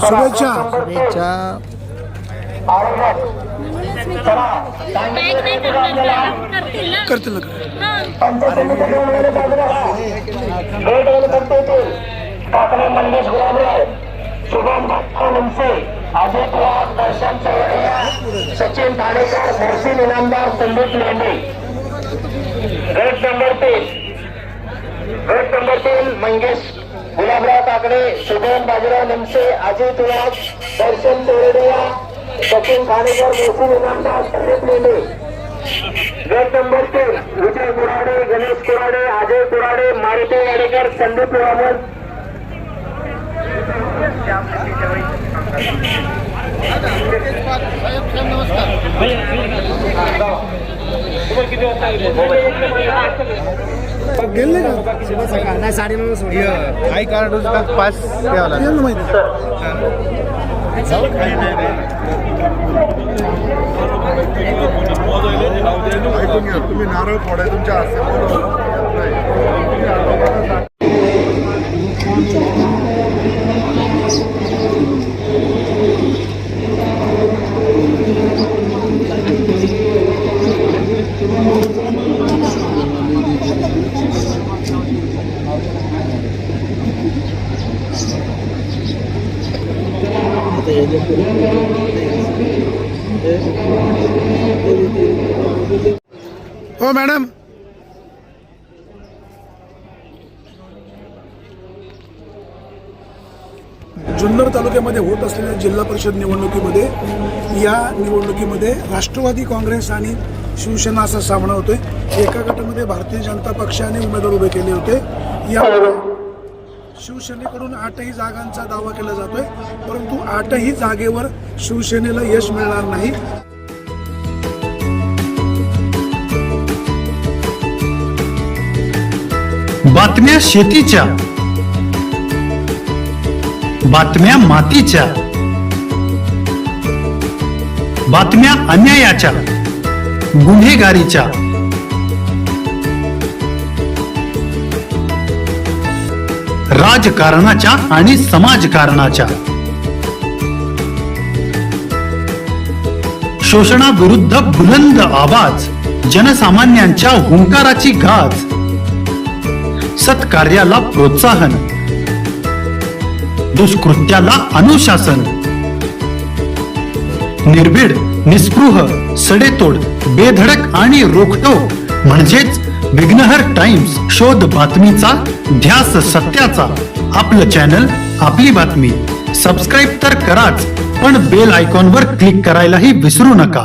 शुभेच्छा. करतील ना. शुभम अजित वाघ, दर्शन चौरडिया, सचिन ठाणेकर, मोहसिन इनामदार, संदीप लेंडे. गट नंबर 3 मंगेश गुलाबराव काकडे, शुभम बाजीराव निमसे, अजित वाघ, दर्शन चौरडिया, सचिन ठाणेकर, मोहसिन इनामदार, संदीप लेंडे. गट नंबर 3 विजय कुराडे, गणेश कुराडे, अजय कुराडे, मारुती वाडेकर, संदीप रावत. गेले का 9:30 आई कार्ड उसका पास घ्यावा लागेल. तुम्ही नारळ फोडाय तुमच्या हो मॅडम. जुन्नर तालुक्यामध्ये होत असलेल्या जिल्हा परिषद निवडणुकीमध्ये या निवडणुकीमध्ये राष्ट्रवादी काँग्रेस आणि शिवसेना असा सामना होतोय. एका गटामध्ये भारतीय जनता पक्षाने उमेदवार उभे केले होते. या शिवसेनेकडून 8ही जागांचा दावा केला जातोय, परंतु 8ही जागेवर शिवसेनेला यश मिळणार नाही. बातम्या शेतीच्या, बातम्या मातीच्या, बातम्या अन्यायाच्या, गुन्हेगारीच्या, राजकारणाच्या आणि समाजकारणाच्या, शोषणाविरुद्ध बुलंद आवाज, जनसामान्यांच्या हुंकाराची गाज, सत्कार्याला प्रोत्साहन, दुष्कृत्याला अनुशासन, निर्भीड, निस्पृह, सडेतोड, बेधडक आणि रोखटोक म्हणजेच विघ्नहर टाइम्स. शोध बातमीचा, ध्यास सत्याचा. आपलं चॅनल, आपली बातमी. सबस्क्राईब तर कराच, पण बेल आयकॉनवर क्लिक करायलाही विसरू नका.